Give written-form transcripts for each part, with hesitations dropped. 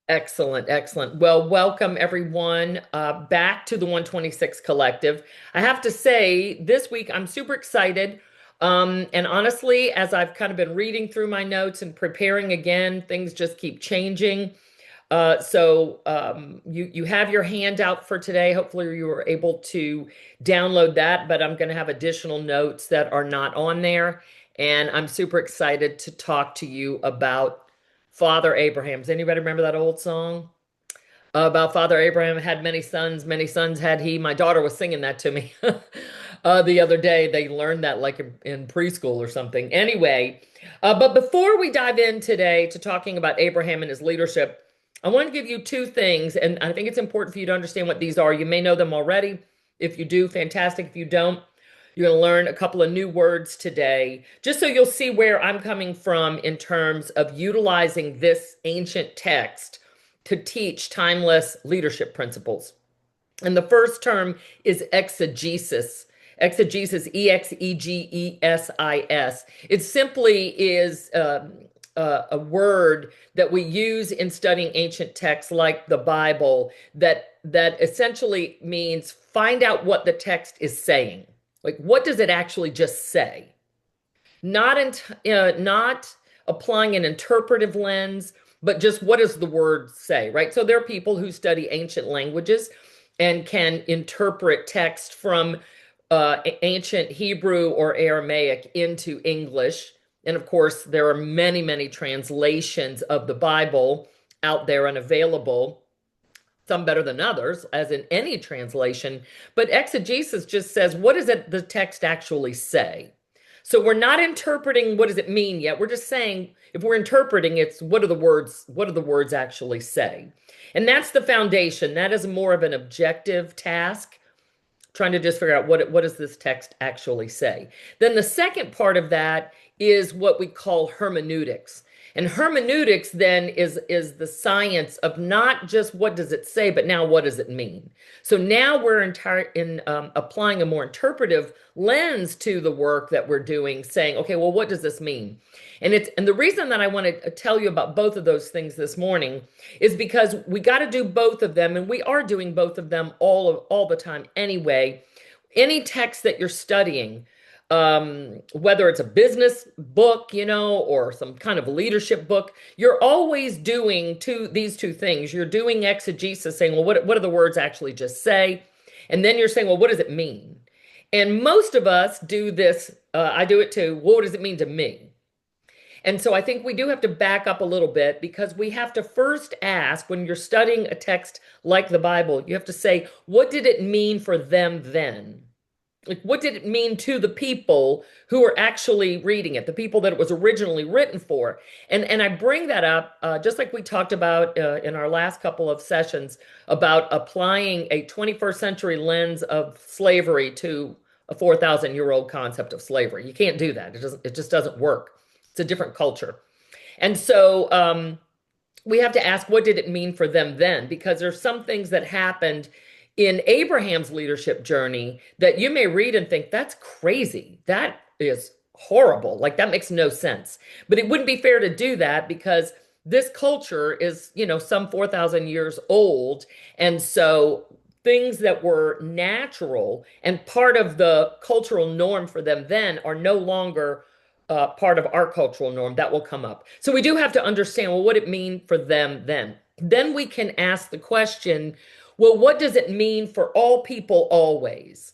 Excellent, excellent. Well, welcome everyone back to the 126 Collective. I have to say, this week I'm super excited. And honestly, as I've kind of been reading through my notes and preparing again, things just keep changing. You have your handout for today. Hopefully, you were able to download that, but I'm going to have additional notes that are not on there. And I'm super excited to talk to you about Father Abraham. Does anybody remember that old song about Father Abraham had many sons had he? My daughter was singing that to me the other day. They learned that like in preschool or something. Anyway, but before we dive in today to talking about Abraham and his leadership, I want to give you two things, and I think it's important for you to understand what these are. You may know them already. If you do, fantastic. If you don't, you're going to learn a couple of new words today, just so you'll see where I'm coming from in terms of utilizing this ancient text to teach timeless leadership principles. And the first term is exegesis. Exegesis, Exegesis. It simply is a word that we use in studying ancient texts like the Bible that essentially means find out what the text is saying. Like, what does it actually just say? Not applying an interpretive lens, but just what does the word say, right? So there are people who study ancient languages and can interpret text from ancient Hebrew or Aramaic into English. And of course, there are many, many translations of the Bible out there and available, some better than others, as in any translation. But exegesis just says, what does the text actually say? So we're not interpreting what does it mean yet. We're just saying if we're interpreting it's what do the words actually say? And that's the foundation. That is more of an objective task, trying to just figure out what does this text actually say. Then the second part of that is what we call hermeneutics. And hermeneutics then is the science of not just what does it say, but now what does it mean? So now we're applying a more interpretive lens to the work that we're doing, saying, okay, well, what does this mean? And the reason that I want to tell you about both of those things this morning is because we got to do both of them, and we are doing both of them all the time anyway. Any text that you're studying, whether it's a business book, or some kind of leadership book, you're always doing these two things. You're doing exegesis, saying, well, what do the words actually just say? And then you're saying, well, what does it mean? And most of us do this. I do it too. Well, what does it mean to me? And so I think we do have to back up a little bit because we have to first ask when you're studying a text like the Bible, you have to say, what did it mean for them then? Like, what did it mean to the people who were actually reading it, the people that it was originally written for? And I bring that up just like we talked about in our last couple of sessions about applying a 21st century lens of slavery to a 4,000-year-old concept of slavery. You can't do that. It just doesn't work. It's a different culture. And so we have to ask, what did it mean for them then? Because there's some things that happened in Abraham's leadership journey that you may read and think, that's crazy. That is horrible. Like, that makes no sense. But it wouldn't be fair to do that because this culture is, some 4,000 years old. And so things that were natural and part of the cultural norm for them then are no longer part of our cultural norm. That will come up. So we do have to understand, well, what it mean for them then. Then we can ask the question, well, what does it mean for all people always?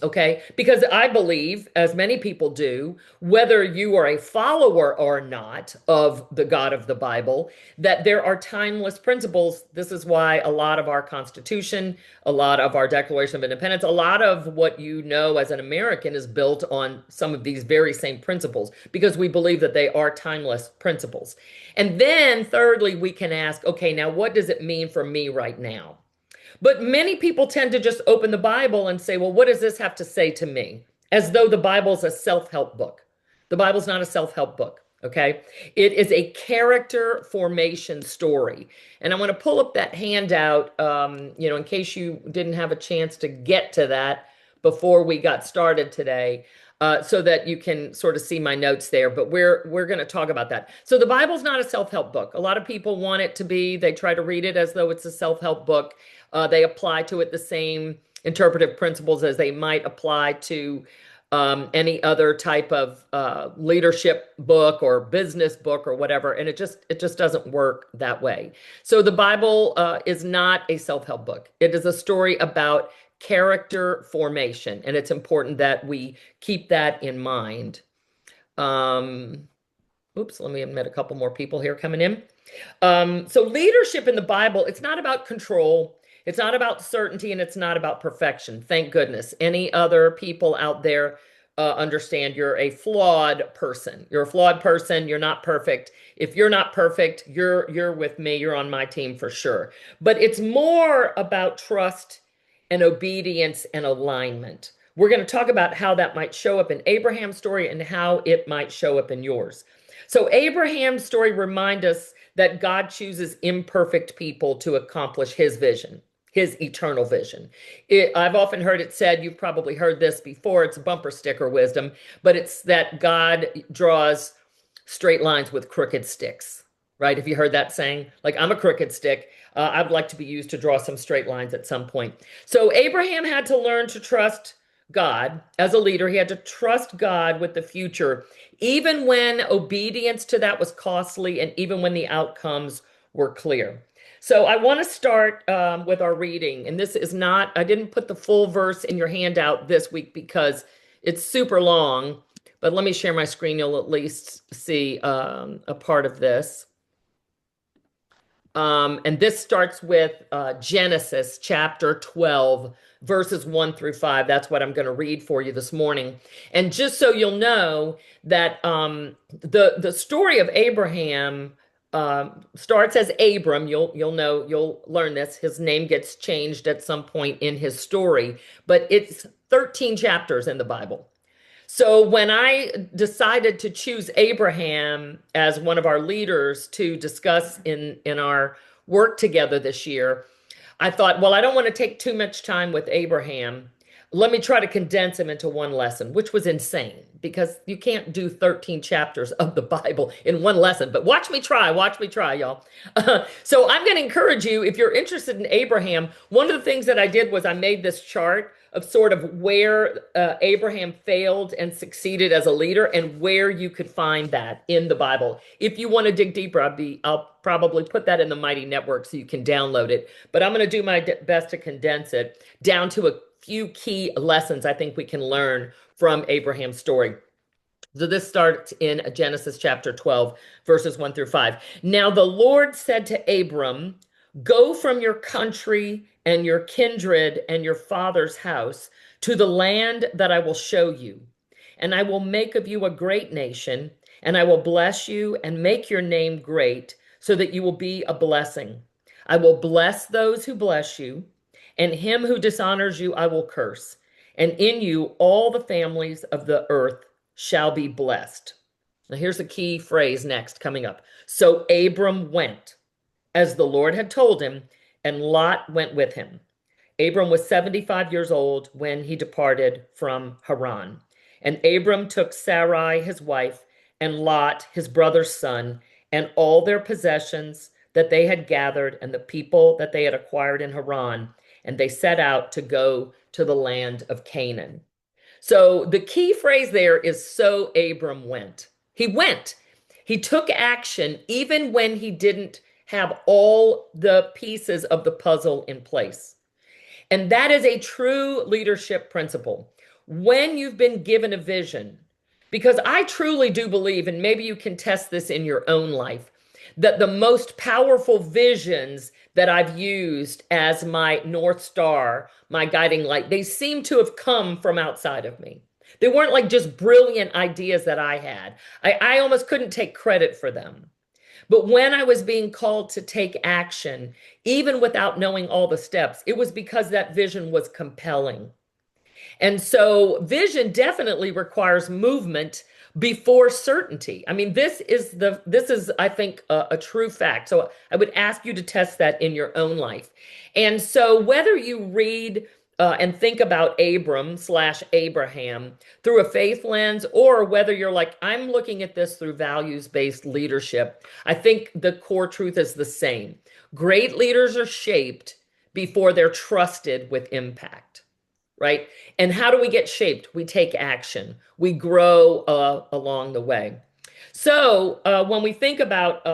Okay, because I believe, as many people do, whether you are a follower or not of the God of the Bible, that there are timeless principles. This is why a lot of our Constitution, a lot of our Declaration of Independence, a lot of what you know as an American is built on some of these very same principles, because we believe that they are timeless principles. And then, thirdly, we can ask, okay, now what does it mean for me right now? But many people tend to just open the Bible and say, well, what does this have to say to me? As though the Bible's a self-help book. The Bible's not a self-help book, okay? It is a character formation story. And I want to pull up that handout, in case you didn't have a chance to get to that. before we got started today, so that you can sort of see my notes there. But we're going to talk about that. So the Bible's not a self-help book. A lot of people want it to be. They try to read it as though it's a self-help book. They apply to it the same interpretive principles as they might apply to any other type of leadership book or business book or whatever, and it just doesn't work that way. So the Bible is not a self-help book. It is a story about character formation, and it's important that we keep that in mind. Oops, let me admit a couple more people here coming in. So leadership in the Bible, it's not about control. It's not about certainty, and it's not about perfection. Thank goodness. Any other people out there understand you're a flawed person. You're a flawed person. You're not perfect. If you're not perfect, you're with me. You're on my team for sure. But it's more about trust and obedience and alignment. We're going to talk about how that might show up in Abraham's story and how it might show up in yours. So Abraham's story reminds us that God chooses imperfect people to accomplish his vision, his eternal vision. I've often heard it said, you've probably heard this before, it's bumper sticker wisdom, but it's that God draws straight lines with crooked sticks, right? Have you heard that saying? Like, I'm a crooked stick. I'd like to be used to draw some straight lines at some point. So Abraham had to learn to trust God as a leader. He had to trust God with the future, even when obedience to that was costly and even when the outcomes were clear. So I want to start with our reading. And this is not, I didn't put the full verse in your handout this week because it's super long, but let me share my screen. You'll at least see a part of this. And this starts with Genesis chapter 12, verses 1 through 5. That's what I'm going to read for you this morning. And just so you'll know that the story of Abraham starts as Abram. You'll learn this. His name gets changed at some point in his story, but it's 13 chapters in the Bible. So when I decided to choose Abraham as one of our leaders to discuss in our work together this year, I thought, well, I don't want to take too much time with Abraham. Let me try to condense him into one lesson, which was insane because you can't do 13 chapters of the Bible in one lesson. But watch me try, y'all. So I'm going to encourage you, if you're interested in Abraham, one of the things that I did was I made this chart of sort of where Abraham failed and succeeded as a leader and where you could find that in the Bible. If you want to dig deeper, I'll probably put that in the Mighty Network so you can download it. But I'm going to do my best to condense it down to a few key lessons I think we can learn from Abraham's story. So this starts in Genesis chapter 12, verses 1 through 5. Now the Lord said to Abram, "Go from your country and your kindred and your father's house to the land that I will show you. And I will make of you a great nation, and I will bless you and make your name great so that you will be a blessing. I will bless those who bless you, and him who dishonors you I will curse. And in you all the families of the earth shall be blessed." Now here's a key phrase next coming up. So Abram went, as the Lord had told him, and Lot went with him. Abram was 75 years old when he departed from Haran. And Abram took Sarai, his wife, and Lot, his brother's son, and all their possessions that they had gathered and the people that they had acquired in Haran, and they set out to go to the land of Canaan. So the key phrase there is, so Abram went. He went. He took action even when he didn't have all the pieces of the puzzle in place. And that is a true leadership principle. When you've been given a vision, because I truly do believe, and maybe you can test this in your own life, that the most powerful visions that I've used as my North Star, my guiding light, they seem to have come from outside of me. They weren't like just brilliant ideas that I had. I almost couldn't take credit for them. But when I was being called to take action, even without knowing all the steps, it was because that vision was compelling. And so vision definitely requires movement before certainty. I mean, this is, I think, a true fact. So I would ask you to test that in your own life. And so whether you read and think about Abram slash Abraham through a faith lens, or whether you're like, I'm looking at this through values-based leadership, I think the core truth is the same. Great leaders are shaped before they're trusted with impact, right? And how do we get shaped? We take action. We grow along the way. So when we think about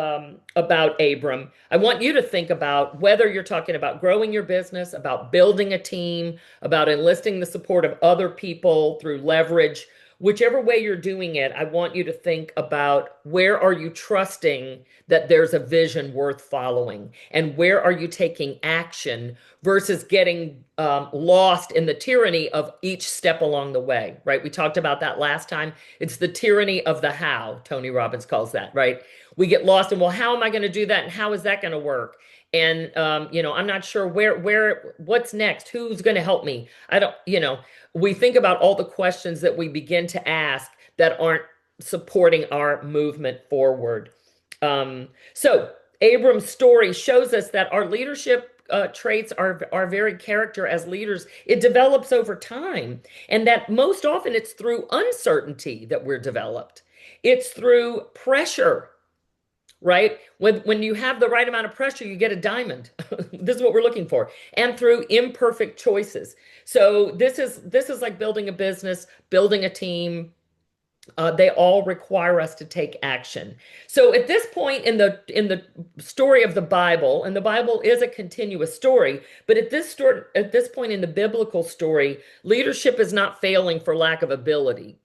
Abram, I want you to think about whether you're talking about growing your business, about building a team, about enlisting the support of other people through leverage. Whichever way you're doing it, I want you to think about where are you trusting that there's a vision worth following, and where are you taking action versus getting lost in the tyranny of each step along the way, right? We talked about that last time. It's the tyranny of the how, Tony Robbins calls that, right? We get lost in, well, how am I going to do that? And how is that going to work? And, I'm not sure what's next? Who's going to help me? I don't, we think about all the questions that we begin to ask that aren't supporting our movement forward. So Abram's story shows us that our leadership traits are very character as leaders. It develops over time, and that most often it's through uncertainty that we're developed. It's through pressure, right? When you have the right amount of pressure, you get a diamond. This is what we're looking for. And through imperfect choices. So this is like building a business, building a team. They all require us to take action. So at this point in the story of the Bible, and the Bible is a continuous story, but at this point in the biblical story, leadership is not failing for lack of ability.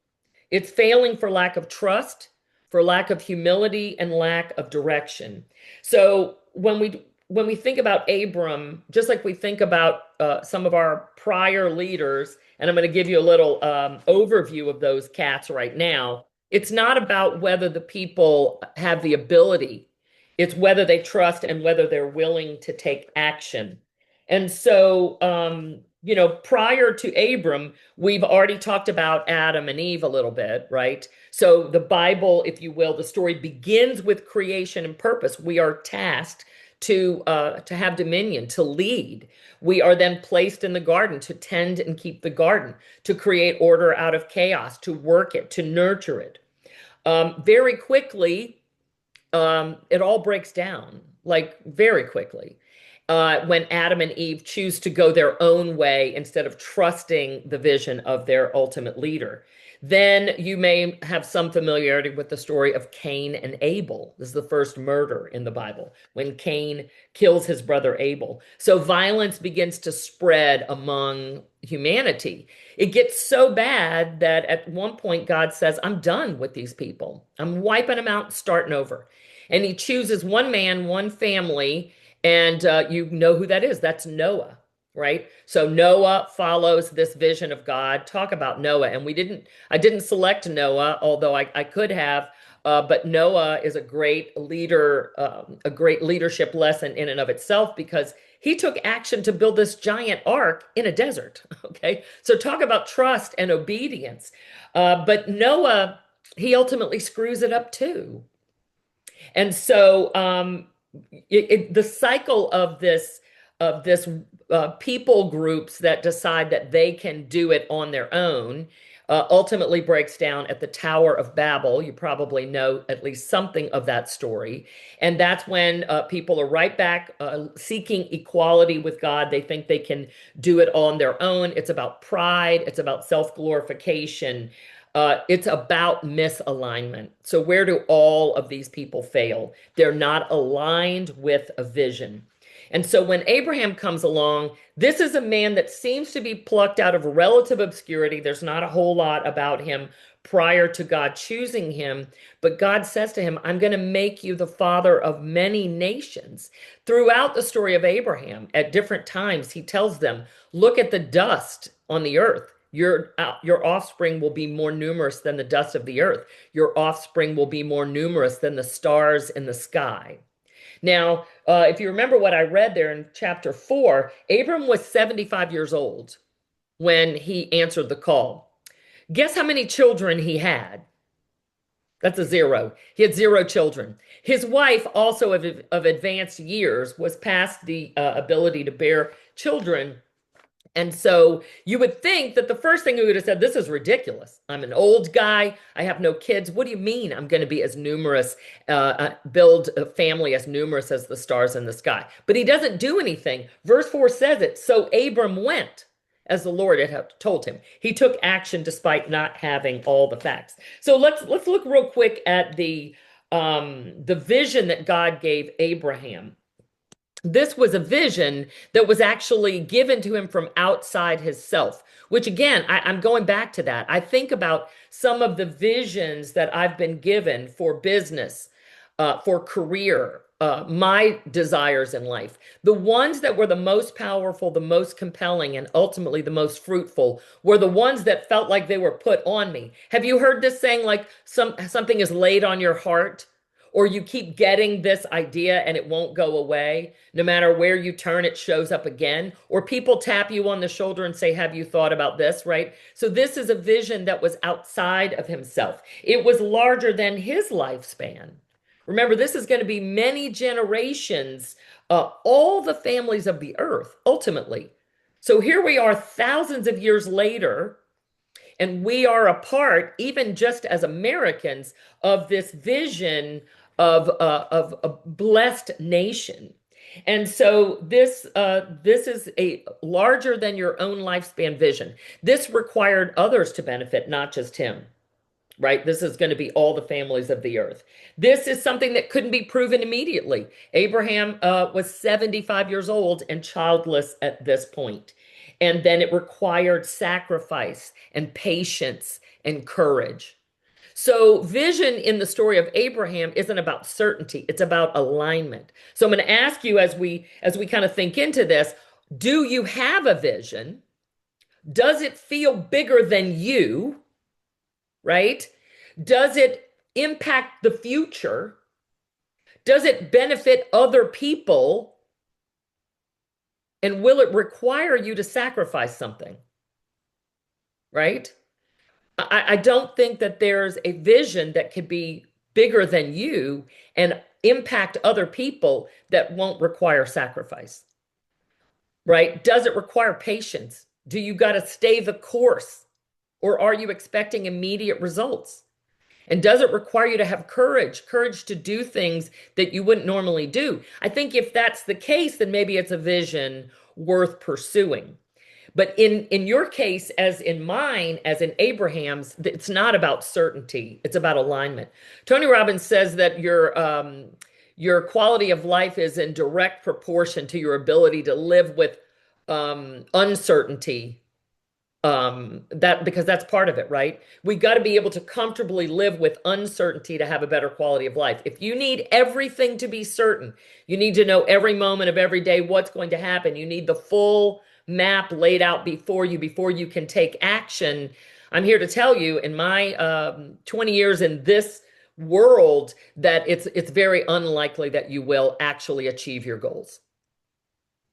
It's failing for lack of trust, for lack of humility, and lack of direction. So when we think about Abram, just like we think about some of our prior leaders, and I'm going to give you a little overview of those cats right now, it's not about whether the people have the ability. It's whether they trust and whether they're willing to take action. And so, prior to Abram, we've already talked about Adam and Eve a little bit, right? So the Bible, if you will, the story begins with creation and purpose. We are tasked to have dominion, to lead. We are then placed in the garden to tend and keep the garden, to create order out of chaos, to work it, to nurture it. Very quickly, it all breaks down, like very quickly. When Adam and Eve choose to go their own way instead of trusting the vision of their ultimate leader. Then you may have some familiarity with the story of Cain and Abel. This is the first murder in the Bible, when Cain kills his brother Abel. So violence begins to spread among humanity. It gets so bad that at one point God says, I'm done with these people. I'm wiping them out, starting over. And he chooses one man, one family, and you know who that is. That's Noah, right? So Noah follows this vision of God. Talk about Noah. And I didn't select Noah, although I could have, but Noah is a great leader, a great leadership lesson in and of itself, because he took action to build this giant ark in a desert. Okay. So talk about trust and obedience. But Noah, he ultimately screws it up too. And so, the cycle of this people groups that decide that they can do it on their own ultimately breaks down at the Tower of Babel. You probably know at least something of that story. And that's when people are right back seeking equality with God. They think they can do it on their own. It's about pride. It's about self-glorification. It's about misalignment. So where do all of these people fail? They're not aligned with a vision. And so when Abraham comes along, this is a man that seems to be plucked out of relative obscurity. There's not a whole lot about him prior to God choosing him, but God says to him, I'm going to make you the father of many nations. Throughout the story of Abraham, at different times, he tells them, look at the dust on the earth. Your offspring will be more numerous than the dust of the earth. Your offspring will be more numerous than the stars in the sky. Now, if you remember what I read there in chapter 4, Abram was 75 years old when he answered the call. Guess how many children he had? That's a zero. He had 0 children. His wife, also of advanced years, was past the ability to bear children. And so you would think that the first thing we would have said, this is ridiculous. I'm an old guy. I have no kids. What do you mean I'm going to be as numerous, build a family as numerous as the stars in the sky? But he doesn't do anything. Verse 4 says it. So Abram went as the Lord had told him. He took action despite not having all the facts. So let's look real quick at the vision that God gave Abraham. This was a vision that was actually given to him from outside his self, which again, I'm going back to that. I think about some of the visions that I've been given for business, for career, my desires in life. The ones that were the most powerful, the most compelling, and ultimately the most fruitful were the ones that felt like they were put on me. Have you heard this saying, like something is laid on your heart? Or you keep getting this idea and it won't go away. No matter where you turn, it shows up again. Or people tap you on the shoulder and say, have you thought about this, right? So this is a vision that was outside of himself. It was larger than his lifespan. Remember, this is going to be many generations, all the families of the earth, ultimately. So here we are thousands of years later, and we are a part, even just as Americans, of this vision of a blessed nation. And so this is a larger than your own lifespan vision. This required others to benefit, not just him, right? This is going to be all the families of the earth. This is something that couldn't be proven immediately. Abraham was 75 years old and childless at this point. And then it required sacrifice and patience and courage. So vision in the story of Abraham isn't about certainty, it's about alignment. So I'm going to ask you as we kind of think into this, do you have a vision? Does it feel bigger than you? Right? Does it impact the future? Does it benefit other people? And will it require you to sacrifice something? Right? I don't think that there's a vision that could be bigger than you and impact other people that won't require sacrifice. Right? Does it require patience? Do you got to stay the course? Or are you expecting immediate results? And does it require you to have courage to do things that you wouldn't normally do? I think if that's the case, then maybe it's a vision worth pursuing. But in your case, as in mine, as in Abraham's, it's not about certainty. It's about alignment. Tony Robbins says that your quality of life is in direct proportion to your ability to live with uncertainty. That because that's part of it, right? We got to be able to comfortably live with uncertainty to have a better quality of life. If you need everything to be certain, you need to know every moment of every day what's going to happen. You need the full map laid out before you can take action. I'm here to tell you in my 20 years in this world that it's very unlikely that you will actually achieve your goals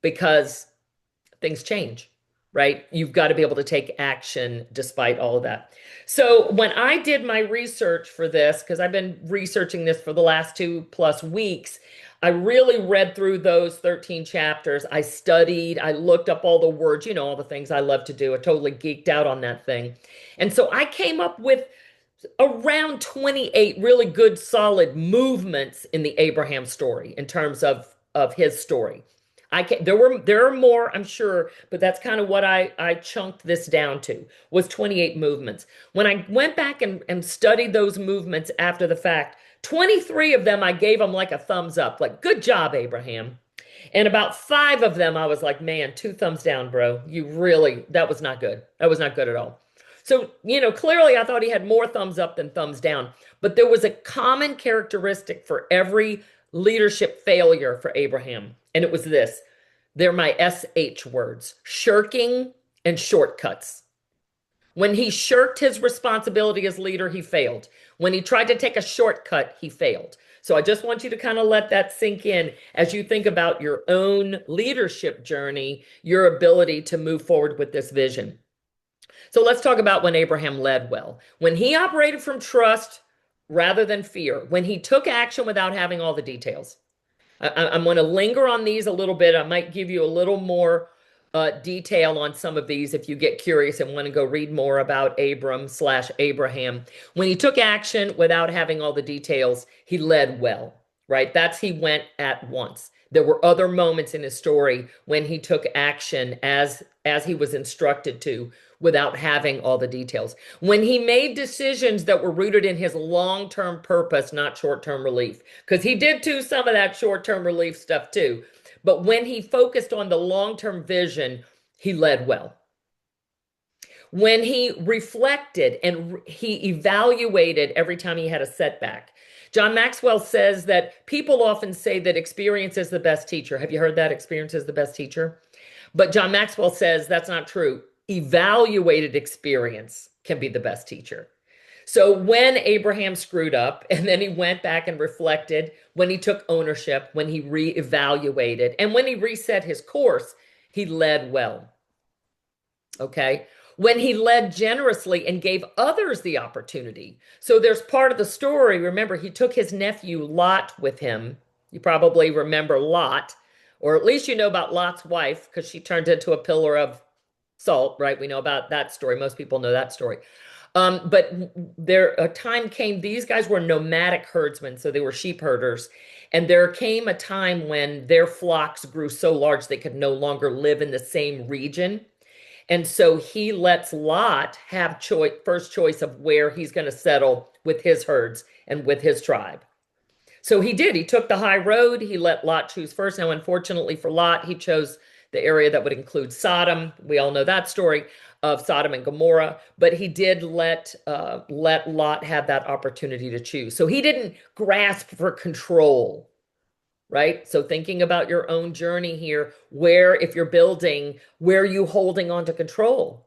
because things change, right? You've got to be able to take action despite all of that. So when I did my research for this, because I've been researching this for the last 2+ weeks, I really read through those 13 chapters. I studied, I looked up all the words, all the things I love to do. I totally geeked out on that thing. And so I came up with around 28 really good, solid movements in the Abraham story in terms of his story. There are more, I'm sure, but that's kind of what I chunked this down to, was 28 movements. When I went back and studied those movements after the fact, 23 of them I gave them like a thumbs up, like, good job, Abraham. And about 5 of them I was like, man, 2 thumbs down, bro. That was not good. That was not good at all. So, clearly I thought he had more thumbs up than thumbs down, but there was a common characteristic for every leadership failure for Abraham. And it was this. They're my SH words: shirking and shortcuts. When he shirked his responsibility as leader, he failed. When he tried to take a shortcut, he failed. So I just want you to kind of let that sink in as you think about your own leadership journey, your ability to move forward with this vision. So let's talk about when Abraham led well. When he operated from trust rather than fear. When he took action without having all the details. I'm going to linger on these a little bit. I might give you a little more detail on some of these if you get curious and want to go read more about Abram/Abraham. When he took action without having all the details, he led well, right? He went at once. There were other moments in his story when he took action as he was instructed to without having all the details. When he made decisions that were rooted in his long-term purpose, not short-term relief, because he did do some of that short-term relief stuff too. But when he focused on the long-term vision, he led well. When he reflected and he evaluated every time he had a setback. John Maxwell says that people often say that experience is the best teacher. Have you heard that? Experience is the best teacher. But John Maxwell says that's not true. Evaluated experience can be the best teacher. So when Abraham screwed up and then he went back and reflected, when he took ownership, when he reevaluated, and when he reset his course, he led well. Okay. When he led generously and gave others the opportunity. So there's part of the story. Remember, he took his nephew Lot with him. You probably remember Lot, or at least you know about Lot's wife because she turned into a pillar of salt, right? We know about that story. Most people know that story. But a time came, these guys were nomadic herdsmen, so they were sheep herders. And there came a time when their flocks grew so large they could no longer live in the same region. And so he lets Lot have first choice of where he's going to settle with his herds and with his tribe. So he did. He took the high road. He let Lot choose first. Now, unfortunately for Lot, he chose the area that would include Sodom. We all know that story of Sodom and Gomorrah, but he did let Lot have that opportunity to choose. So he didn't grasp for control, right? So thinking about your own journey here, if you're building, where are you holding on to control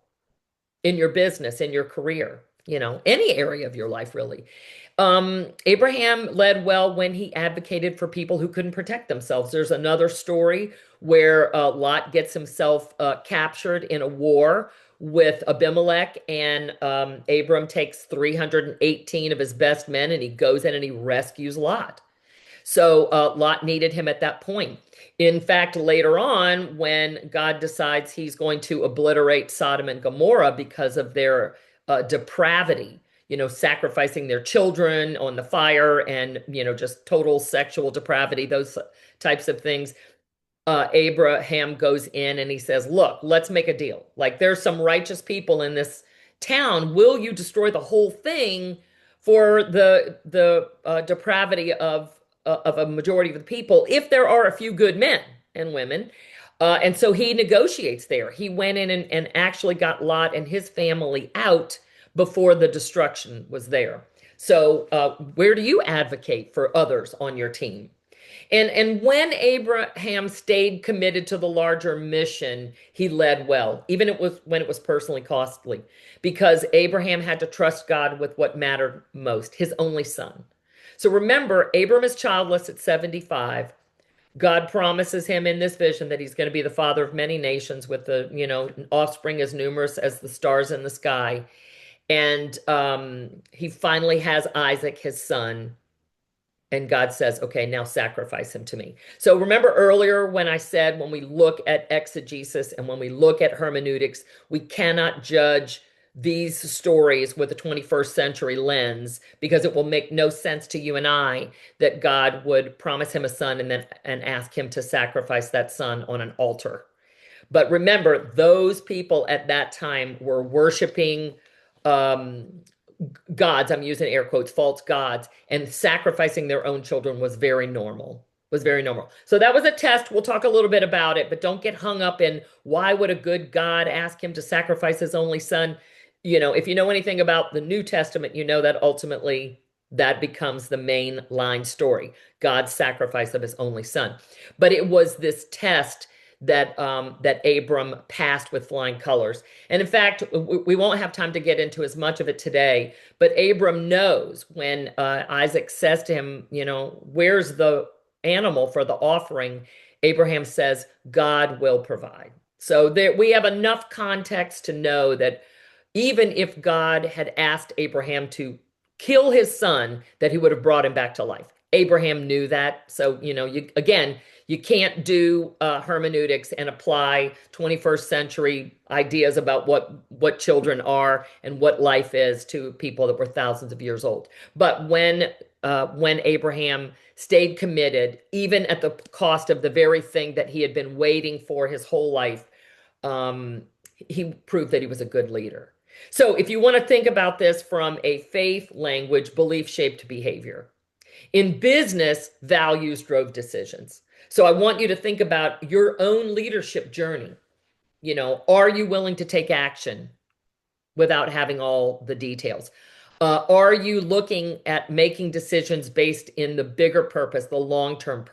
in your business, in your career, any area of your life, really. Abraham led well when he advocated for people who couldn't protect themselves. There's another story where Lot gets himself captured in a war with Abimelech, and Abram takes 318 of his best men and he goes in and he rescues Lot. So Lot needed him at that point. In fact, later on, when God decides he's going to obliterate Sodom and Gomorrah because of their depravity, sacrificing their children on the fire and, just total sexual depravity, those types of things, Abraham goes in and he says, look, let's make a deal. Like, there's some righteous people in this town. Will you destroy the whole thing for the depravity of a majority of the people if there are a few good men and women? And so he negotiates there. He went in and actually got Lot and his family out before the destruction was there. So where do you advocate for others on your team? And when Abraham stayed committed to the larger mission, he led well, even when it was personally costly, because Abraham had to trust God with what mattered most, his only son. So remember, Abram is childless at 75. God promises him in this vision that he's going to be the father of many nations with the, offspring as numerous as the stars in the sky. And he finally has Isaac, his son. And God says, okay, now sacrifice him to me. So remember earlier when I said when we look at exegesis and when we look at hermeneutics, we cannot judge these stories with a 21st century lens because it will make no sense to you and I that God would promise him a son and ask him to sacrifice that son on an altar. But remember, those people at that time were worshiping gods, I'm using air quotes, false gods, and sacrificing their own children was very normal. So that was a test. We'll talk a little bit about it, but don't get hung up in why would a good God ask him to sacrifice his only son? If you know anything about the New Testament, you know that ultimately that becomes the main line story, God's sacrifice of his only son. But it was this test that Abram passed with flying colors. And in fact, we won't have time to get into as much of it today, but Abram knows when Isaac says to him, where's the animal for the offering? Abraham says, God will provide. So we have enough context to know that even if God had asked Abraham to kill his son, that he would have brought him back to life. Abraham knew that. So, you You can't do hermeneutics and apply 21st century ideas about what children are and what life is to people that were thousands of years old. But when Abraham stayed committed, even at the cost of the very thing that he had been waiting for his whole life, um, he proved that he was a good leader. So if you want to think about this from a faith language, belief shaped behavior. In business, values drove decisions. So I want you to think about your own leadership journey. Are you willing to take action without having all the details? Are you looking at making decisions based in the bigger purpose, the long-term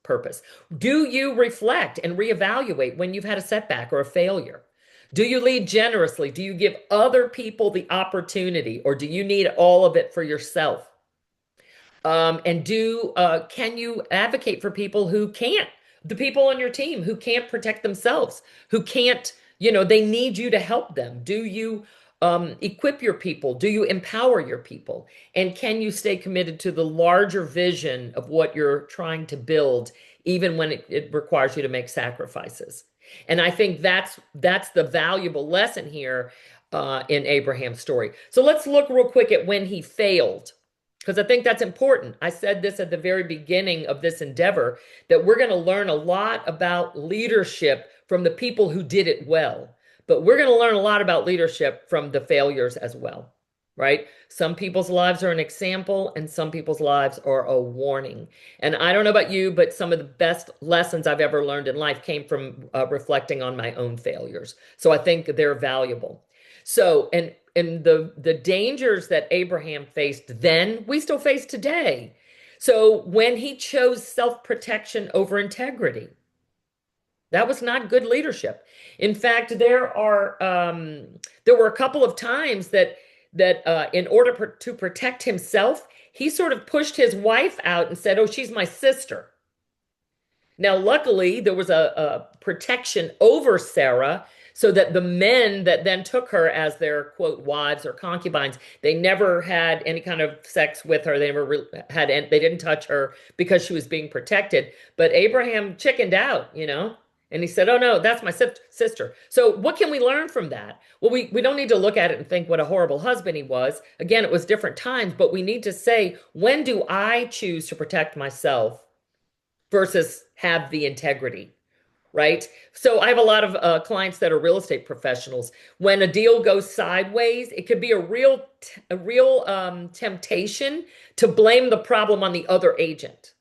purpose? Do you reflect and reevaluate when you've had a setback or a failure? Do you lead generously? Do you give other people the opportunity, or do you need all of it for yourself? And can you advocate for people who can't, the people on your team who can't protect themselves, who can't, they need you to help them? Do you equip your people? Do you empower your people? And can you stay committed to the larger vision of what you're trying to build, even when it requires you to make sacrifices? And I think that's the valuable lesson here in Abraham's story. So let's look real quick at when he failed, because I think that's important. I said this at the very beginning of this endeavor, that we're going to learn a lot about leadership from the people who did it well, but we're going to learn a lot about leadership from the failures as well, right? Some people's lives are an example, and some people's lives are a warning. And I don't know about you, but some of the best lessons I've ever learned in life came from reflecting on my own failures. So I think they're valuable. So, and the dangers that Abraham faced then, we still face today. So when he chose self-protection over integrity, that was not good leadership. In fact, there were a couple of times that in order to protect himself, he sort of pushed his wife out and said, "Oh, she's my sister." Now, luckily, there was a protection over Sarah, so that the men that then took her as their quote wives or concubines, they never had any kind of sex with her. They never they didn't touch her because she was being protected. But Abraham chickened out, and he said, "Oh no, that's my sister." So what can we learn from that? Well, we don't need to look at it and think what a horrible husband he was. Again, it was different times, but we need to say, when do I choose to protect myself versus have the integrity, right? So I have a lot of clients that are real estate professionals. When a deal goes sideways, it could be a real temptation to blame the problem on the other agent,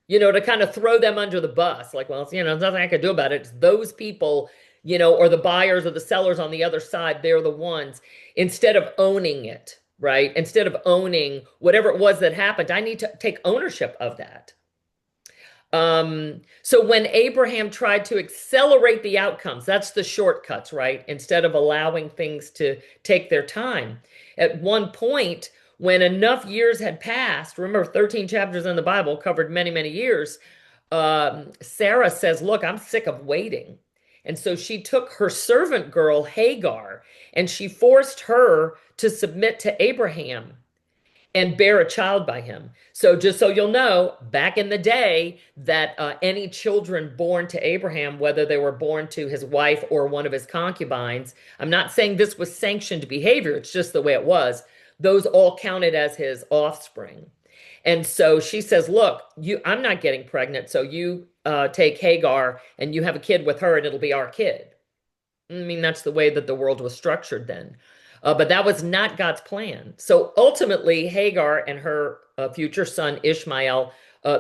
to kind of throw them under the bus. Like, well, there's nothing I can do about it. It's those people, or the buyers or the sellers on the other side, they're the ones. Instead of owning it, right? Instead of owning whatever it was that happened, I need to take ownership of that. So when Abraham tried to accelerate the outcomes, that's the shortcuts, right? Instead of allowing things to take their time. At one point, when enough years had passed, remember 13 chapters in the Bible covered many, many years, Sarah says, "Look, I'm sick of waiting." And so she took her servant girl, Hagar, and she forced her to submit to Abraham and bear a child by him. So just so you'll know, back in the day, that any children born to Abraham, whether they were born to his wife or one of his concubines, I'm not saying this was sanctioned behavior, it's just the way it was, those all counted as his offspring. And so she says, "Look, I'm not getting pregnant, so you take Hagar and you have a kid with her and it'll be our kid." I mean, that's the way that the world was structured then. But that was not God's plan. So ultimately, Hagar and her future son Ishmael,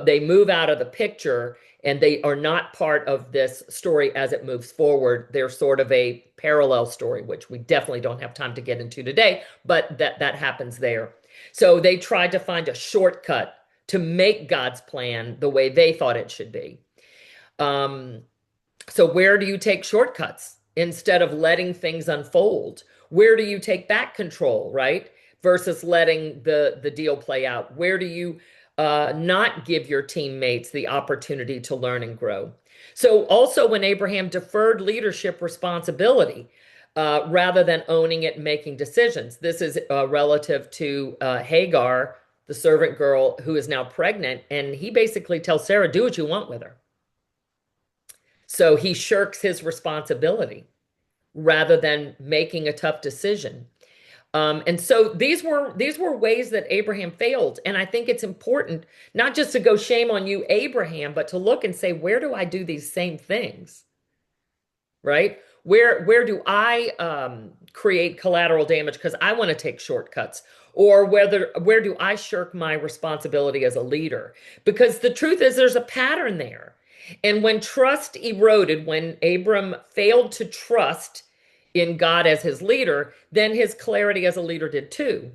they move out of the picture, and they are not part of this story as it moves forward. They're sort of a parallel story, which we definitely don't have time to get into today, but that happens there. So they tried to find a shortcut to make God's plan the way they thought it should be. So where do you take shortcuts instead of letting things unfold? Where do you take back control, right? Versus letting the deal play out? Where do you not give your teammates the opportunity to learn and grow? So also when Abraham deferred leadership responsibility rather than owning it and making decisions. This is relative to Hagar, the servant girl who is now pregnant. And he basically tells Sarah, "Do what you want with her." So he shirks his responsibility rather than making a tough decision. And so these were ways that Abraham failed. And I think it's important not just to go shame on you, Abraham, but to look and say, where do I do these same things? Right? Where do I create collateral damage because I want to take shortcuts? Or where do I shirk my responsibility as a leader? Because the truth is there's a pattern there. And when trust eroded, when Abram failed to trust in God as his leader, then his clarity as a leader did too.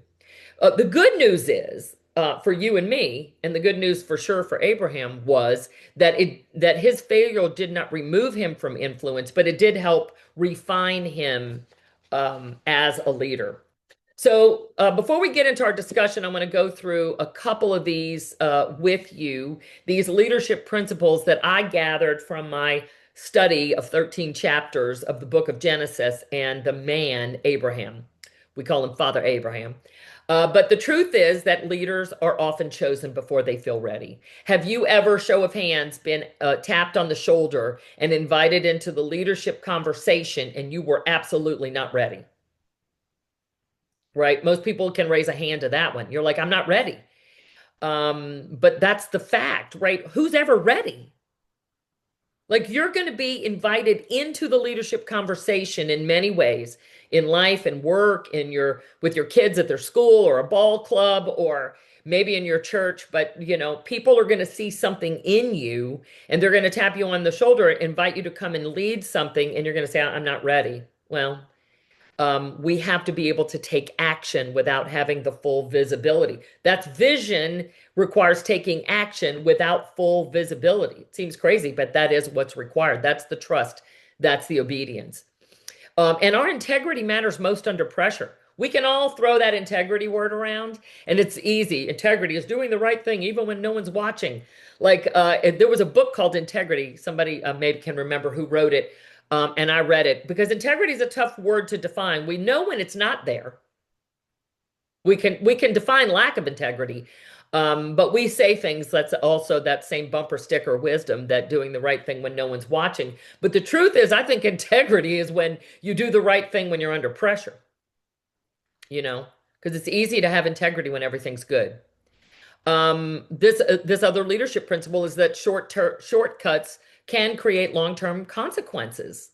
The good news is for you and me, and the good news for sure for Abraham was that his failure did not remove him from influence, but it did help refine him as a leader. So before we get into our discussion, I'm going to go through a couple of these with you, these leadership principles that I gathered from my study of 13 chapters of the book of Genesis and the man Abraham. We call him Father Abraham. But the truth is that leaders are often chosen before they feel ready. Have you ever, show of hands, been tapped on the shoulder and invited into the leadership conversation and you were absolutely not ready? Right? Most people can raise a hand to that one. You're like, I'm not ready. But that's the fact, right? Who's ever ready? Like you're going to be invited into the leadership conversation in many ways in life and work, in your with your kids at their school or a ball club or maybe in your church, but people are going to see something in you and they're going to tap you on the shoulder, invite you to come and lead something, and you're going to say, I'm not ready. Well, we have to be able to take action without having the full visibility. That's vision requires taking action without full visibility. It seems crazy, but that is what's required. That's the trust. That's the obedience. And our integrity matters most under pressure. We can all throw that integrity word around, and it's easy. Integrity is doing the right thing even when no one's watching. Like there was a book called Integrity. Somebody maybe can remember who wrote it. And I read it because integrity is a tough word to define. We know when it's not there. We can define lack of integrity, but we say things that's also that same bumper sticker wisdom that doing the right thing when no one's watching. But the truth is, I think integrity is when you do the right thing when you're under pressure, because it's easy to have integrity when everything's good. This other leadership principle is that shortcuts can create long-term consequences.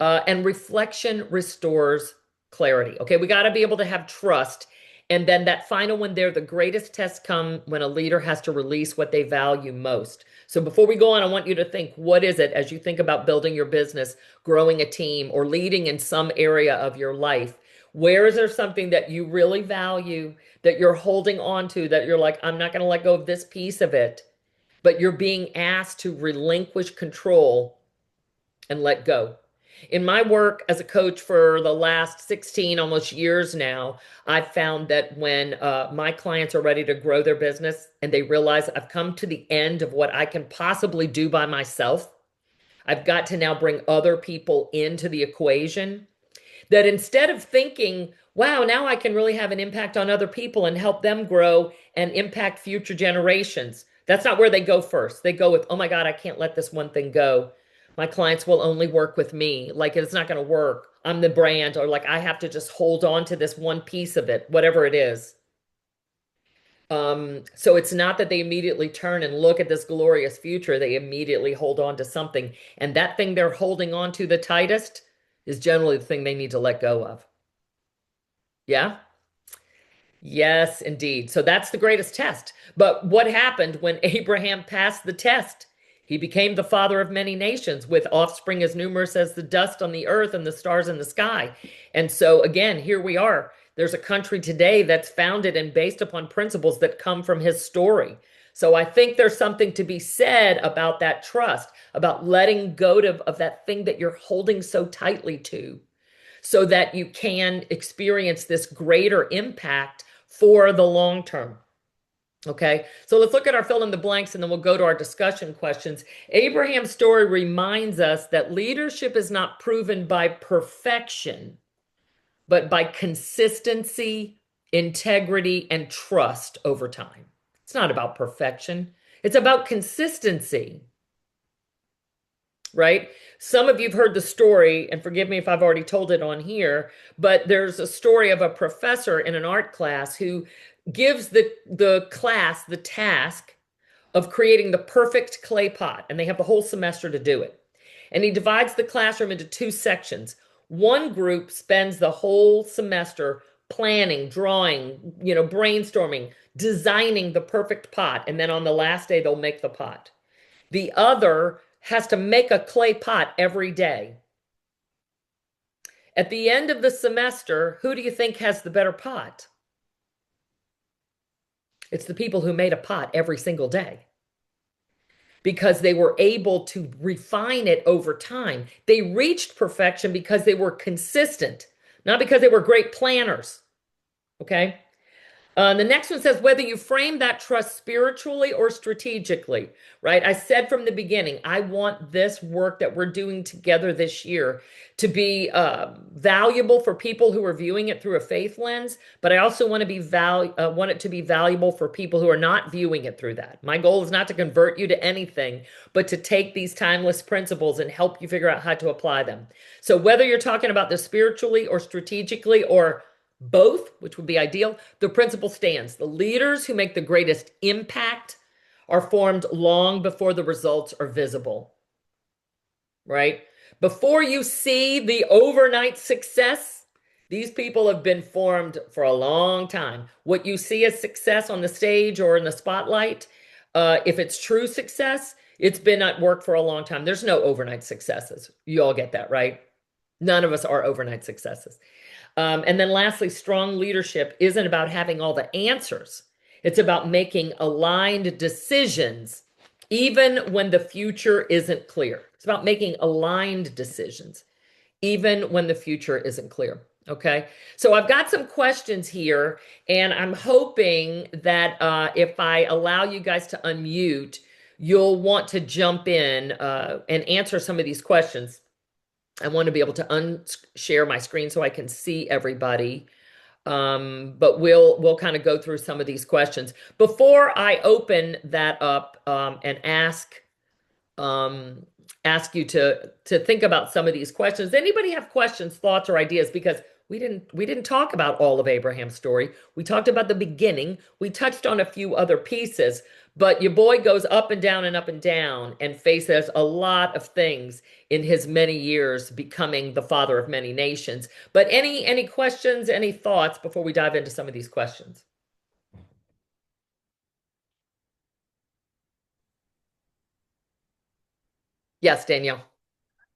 And reflection restores clarity. Okay, we got to be able to have trust. And then that final one there, the greatest tests come when a leader has to release what they value most. So before we go on, I want you to think, what is it as you think about building your business, growing a team, or leading in some area of your life? Where is there something that you really value that you're holding on to that you're like, I'm not going to let go of this piece of it, but you're being asked to relinquish control and let go? In my work as a coach for the last 16 almost years now, I've found that when my clients are ready to grow their business and they realize I've come to the end of what I can possibly do by myself, I've got to now bring other people into the equation. That instead of thinking, wow, now I can really have an impact on other people and help them grow and impact future generations. That's not where they go first. They go with, oh my God, I can't let this one thing go. My clients will only work with me. Like it's not going to work. I'm the brand, or like I have to just hold on to this one piece of it, whatever it is. So it's not that they immediately turn and look at this glorious future. They immediately hold on to something. And that thing they're holding on to the tightest is generally the thing they need to let go of. Yeah? Yes, indeed. So that's the greatest test. But what happened when Abraham passed the test? He became the father of many nations with offspring as numerous as the dust on the earth and the stars in the sky. And so, again, here we are. There's a country today that's founded and based upon principles that come from his story. So I think there's something to be said about that trust, about letting go of that thing that you're holding so tightly to, so that you can experience this greater impact for the long term. Okay, so let's look at our fill in the blanks and then we'll go to our discussion questions. Abraham's story reminds us that leadership is not proven by perfection, but by consistency, integrity, and trust over time. It's not about perfection, it's about consistency. right? Some of you've heard the story, and forgive me if I've already told it on here, but there's a story of a professor in an art class who gives the class the task of creating the perfect clay pot, and they have the whole semester to do it. And he divides the classroom into two sections. One group spends the whole semester planning, drawing, brainstorming, designing the perfect pot, and then on the last day they'll make the pot. The other has to make a clay pot every day. At the end of the semester, who do you think has the better pot? It's the people who made a pot every single day because they were able to refine it over time. They reached perfection because they were consistent, not because they were great planners. Okay. The next one says whether you frame that trust spiritually or strategically, right? I said from the beginning, I want this work that we're doing together this year to be valuable for people who are viewing it through a faith lens, but I also want want it to be valuable for people who are not viewing it through that. My goal is not to convert you to anything, but to take these timeless principles and help you figure out how to apply them. So whether you're talking about this spiritually or strategically or both, which would be ideal, the principle stands. The leaders who make the greatest impact are formed long before the results are visible, right? Before you see the overnight success, these people have been formed for a long time. What you see as success on the stage or in the spotlight, if it's true success, it's been at work for a long time. There's no overnight successes. You all get that, right? None of us are overnight successes. And then lastly, strong leadership isn't about having all the answers. It's about making aligned decisions, even when the future isn't clear. It's about making aligned decisions, even when the future isn't clear. Okay. So I've got some questions here, and I'm hoping that if I allow you guys to unmute, you'll want to jump in and answer some of these questions. I want to be able to unshare my screen so I can see everybody. But we'll kind of go through some of these questions. Before I open that up and ask you to think about some of these questions. Anybody have questions, thoughts, or ideas? Because we didn't talk about all of Abraham's story. We talked about the beginning. We touched on a few other pieces, but your boy goes up and down and up and down and faces a lot of things in his many years becoming the father of many nations. But any questions, any thoughts before we dive into some of these questions? Yes, Danielle.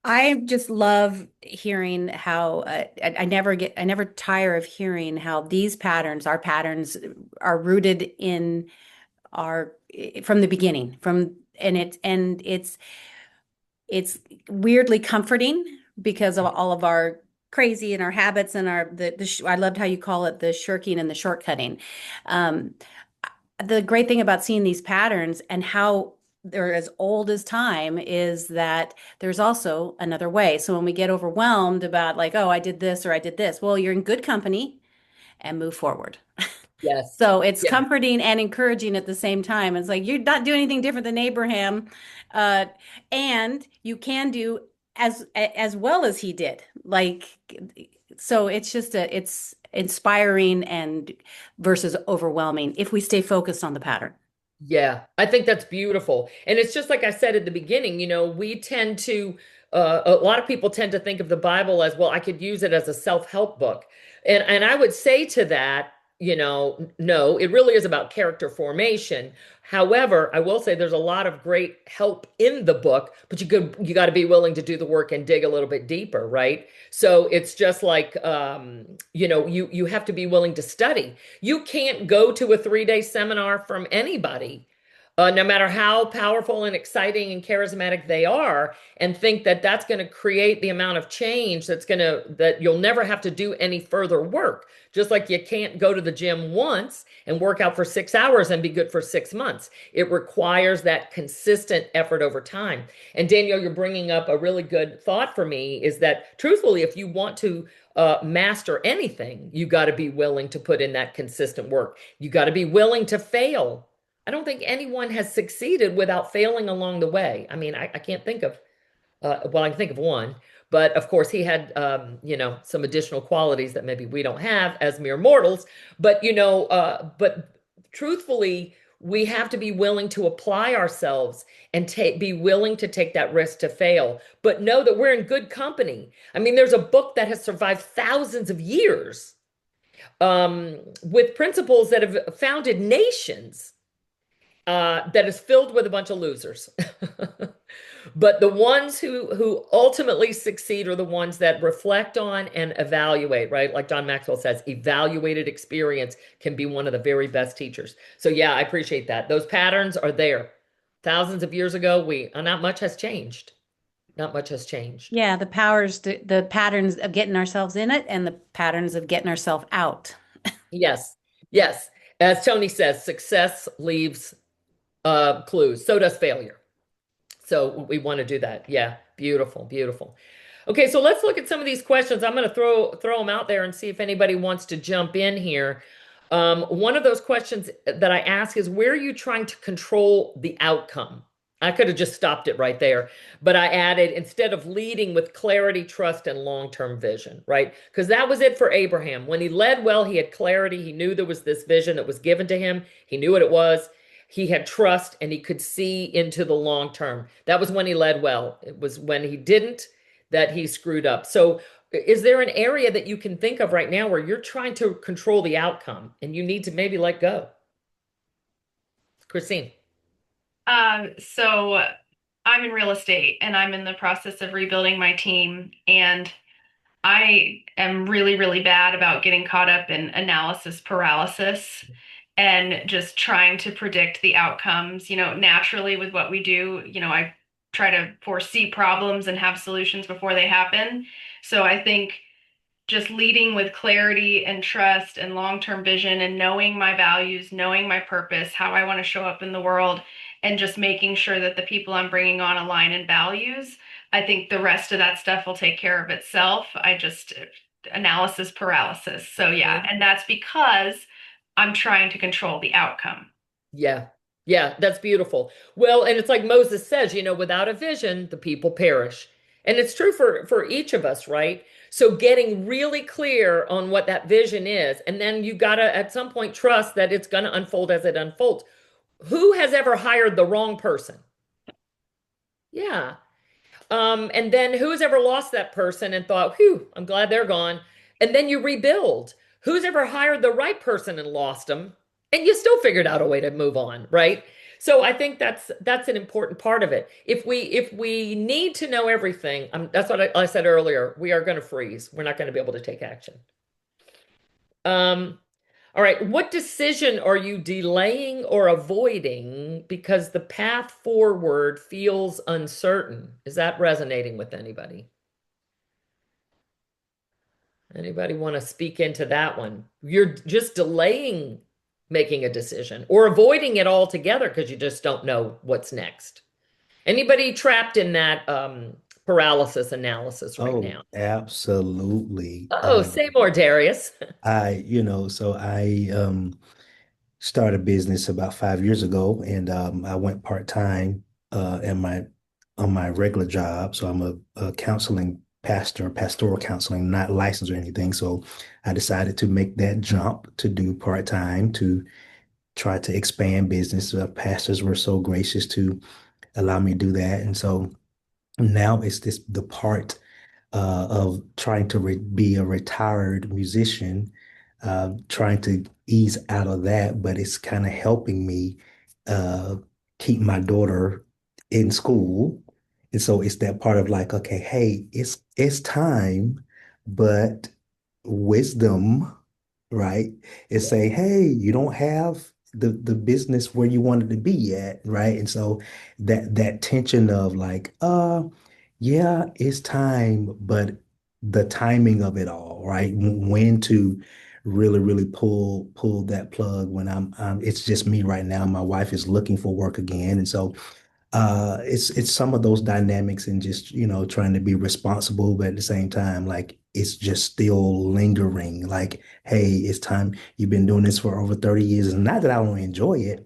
I just love hearing how I never tire of hearing how these patterns, our patterns, are rooted in our from the beginning, and it's weirdly comforting because of all of our crazy and our habits and I loved how you call it the shirking and the shortcutting. Um, the great thing about seeing these patterns and how they're as old as time is that there's also another way. So when we get overwhelmed about like, oh, I did this or I did this, well, you're in good company and move forward. Yes. So it's Yeah. comforting and encouraging at the same time. It's like you're not doing anything different than Abraham, uh, and you can do as well as he did. Like, so it's inspiring and versus overwhelming if we stay focused on the pattern. Yeah, I think that's beautiful. And it's just like I said at the beginning, we tend to, a lot of people tend to think of the Bible as, well, I could use it as a self-help book. And I would say to that, no, it really is about character formation. However, I will say there's a lot of great help in the book, but you got to be willing to do the work and dig a little bit deeper, right? So it's just like, you have to be willing to study. You can't go to a 3-day seminar from anybody, no matter how powerful and exciting and charismatic they are, and think that that's going to create the amount of change that you'll never have to do any further work. Just like you can't go to the gym once and work out for 6 hours and be good for 6 months. It requires that consistent effort over time. And Danielle, you're bringing up a really good thought for me is that truthfully, if you want to master anything, you got to be willing to put in that consistent work. You got to be willing to fail. I don't think anyone has succeeded without failing along the way. I mean, I can't think of Well, I can think of one, but of course he had, some additional qualities that maybe we don't have as mere mortals. But but truthfully, we have to be willing to apply ourselves and be willing to take that risk to fail, but know that we're in good company. I mean, there's a book that has survived thousands of years, with principles that have founded nations, that is filled with a bunch of losers. But the ones who ultimately succeed are the ones that reflect on and evaluate, right? Like John Maxwell says, evaluated experience can be one of the very best teachers. So yeah, I appreciate that. Those patterns are there. Thousands of years ago, not much has changed. Not much has changed. Yeah, the patterns of getting ourselves in it and the patterns of getting ourselves out. Yes. Yes. As Tony says, success leaves clues. So does failure. So we want to do that. Yeah, beautiful, beautiful. Okay, so let's look at some of these questions. I'm going to throw them out there and see if anybody wants to jump in here. One of those questions that I ask is, where are you trying to control the outcome? I could have just stopped it right there, but I added, instead of leading with clarity, trust, and long-term vision, right? Because that was it for Abraham. When he led well, he had clarity. He knew there was this vision that was given to him. He knew what it was. He had trust and he could see into the long term. That was when he led well. It was when he didn't that he screwed up. So, is there an area that you can think of right now where you're trying to control the outcome and you need to maybe let go? Christine. So I'm in real estate and I'm in the process of rebuilding my team. And I am really, really bad about getting caught up in analysis paralysis and just trying to predict the outcomes. Naturally with what we do, I try to foresee problems and have solutions before they happen. So I think just leading with clarity and trust and long-term vision and knowing my values, knowing my purpose, how I want to show up in the world, and just making sure that the people I'm bringing on align in values. I think the rest of that stuff will take care of itself. I just analysis paralysis. So yeah, and that's because I'm trying to control the outcome. Yeah. Yeah, that's beautiful. Well, and it's like Moses says, without a vision, the people perish. And it's true for each of us, right? So getting really clear on what that vision is, and then you got to at some point trust that it's going to unfold as it unfolds. Who has ever hired the wrong person? Yeah. And then who's ever lost that person and thought, whew, I'm glad they're gone. And then you rebuild. Who's ever hired the right person and lost them? And you still figured out a way to move on, right? So I think that's an important part of it. If we need to know everything, that's what I said earlier, we are going to freeze. We're not going to be able to take action. All right, what decision are you delaying or avoiding because the path forward feels uncertain? Is that resonating with anybody? Anybody want to speak into that one? You're just delaying making a decision or avoiding it altogether because you just don't know what's next. Anybody trapped in that paralysis analysis right Oh, now? absolutely. Oh, say more, Darius. I started a business about 5 years ago, and I went part-time in my on my regular job. So I'm a counseling pastor, pastoral counseling, not licensed or anything. So I decided to make that jump to do part-time to try to expand business. Pastors were so gracious to allow me to do that, and so now it's the part of trying to be a retired musician, trying to ease out of that, but it's kind of helping me uh, keep my daughter in school. And so it's that part of like, okay, hey, it's time, but wisdom, right? Is say, hey, you don't have the business where you wanted to be yet, right? And so that tension of like, yeah, it's time, but the timing of it all, right? When to really, really pull that plug when it's just me right now. My wife is looking for work again. And so it's some of those dynamics and just, trying to be responsible, but at the same time, like it's just still lingering. Like, hey, it's time. You've been doing this for over 30 years. And not that I don't enjoy it,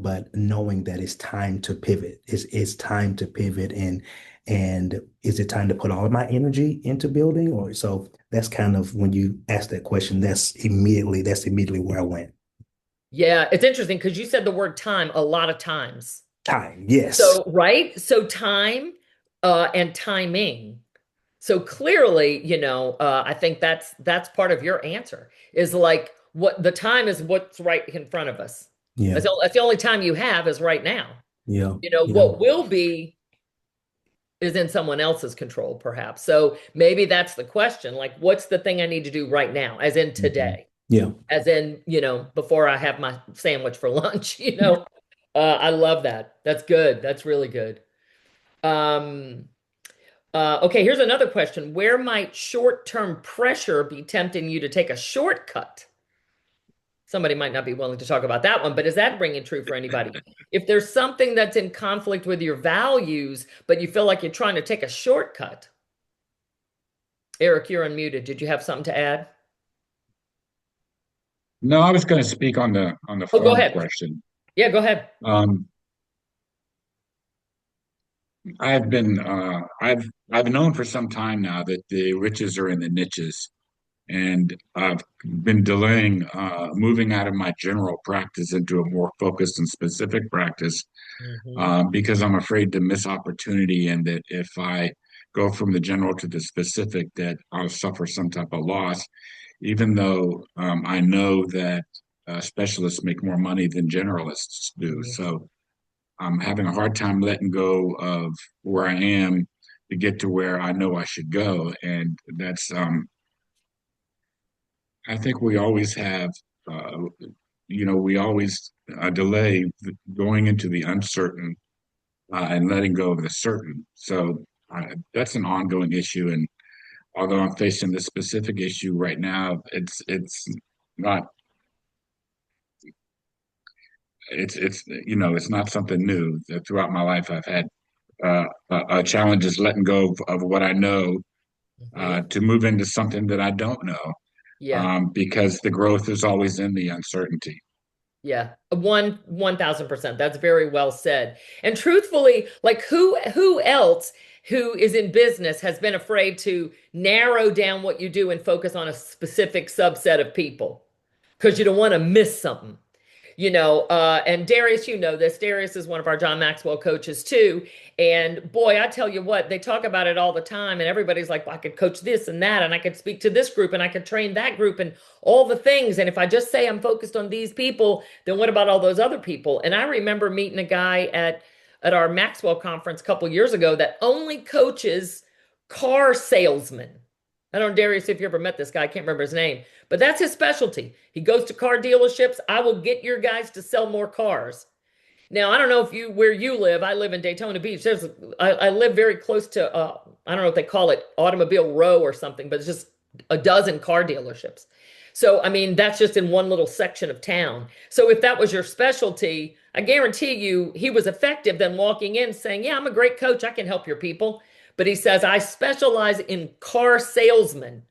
but knowing that it's time to pivot. It's time to pivot, and is it time to put all of my energy into building? Or so that's kind of when you ask that question, that's immediately where I went. Yeah, it's interesting because you said the word time a lot of times. Time, yes. So, right? So time and timing. So clearly, I think that's part of your answer is like what the time is what's right in front of us. Yeah, That's the only time you have is right now. yeah, What will be is in someone else's control, perhaps. So maybe that's the question. Like, what's the thing I need to do right now, as in today, yeah. as in, before I have my sandwich for lunch, I love that. That's good. That's really good. Um, okay, here's another question. Where might short-term pressure be tempting you to take a shortcut? Somebody might not be willing to talk about that one, but is that ringing true for anybody? If there's something that's in conflict with your values, but you feel like you're trying to take a shortcut. Eric, you're unmuted. Did you have something to add? No, I was going to speak on the Oh, go former ahead. question. Yeah, go ahead. Um, I've been I've known for some time now that the riches are in the niches, and I've been delaying moving out of my general practice into a more focused and specific practice Mhm. because I'm afraid to miss opportunity, and that if I go from the general to the specific, that I'll suffer some type of loss, even though I know that specialists make more money than generalists do. Mhm. So I'm having a hard time letting go of where I am to get to where I know I should go. And that's, I think we always have, uh, we always delay going into the uncertain and letting go of the certain. So that's an ongoing issue. And although I'm facing this specific issue right now, not it's not something new. Throughout my life, I've had a challenge is letting go of what I know Mhm. to move into something that I don't know, Yeah. because the growth is always in the uncertainty. Yeah, 1,000%. That's very well said. And truthfully, like who else who is in business has been afraid to narrow down what you do and focus on a specific subset of people because you don't want to miss something. And Darius, you know this. Darius is one of our John Maxwell coaches too. And boy, I tell you what, they talk about it all the time. And everybody's like, well, I could coach this and that, and I could speak to this group, and I could train that group, and all the things. And if I just say I'm focused on these people, then what about all those other people? And I remember meeting a guy at our Maxwell conference a couple years ago that only coaches car salesmen. I don't know, Darius, if you ever met this guy, I can't remember his name, but that's his specialty. He goes to car dealerships. I will get your guys to sell more cars. Now, I don't know if where you live. I live in Daytona Beach. I live very close to, I don't know if they call it Automobile Row or something, but it's just a dozen car dealerships. So, I mean, that's just in one little section of town. So if that was your specialty, I guarantee you he was effective than walking in saying, yeah, I'm a great coach. I can help your people. But he says, I specialize in car salesmen.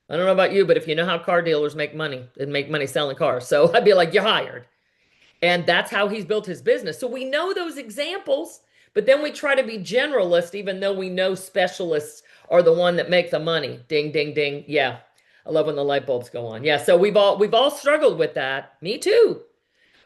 I don't know about you, but if you know how car dealers make money, they make money selling cars. So I'd be like, you're hired. And that's how he's built his business. So we know those examples, but then we try to be generalist, even though we know specialists are the one that make the money. Ding, ding, ding. Yeah. I love when the light bulbs go on. Yeah. So we've all struggled with that. Me too.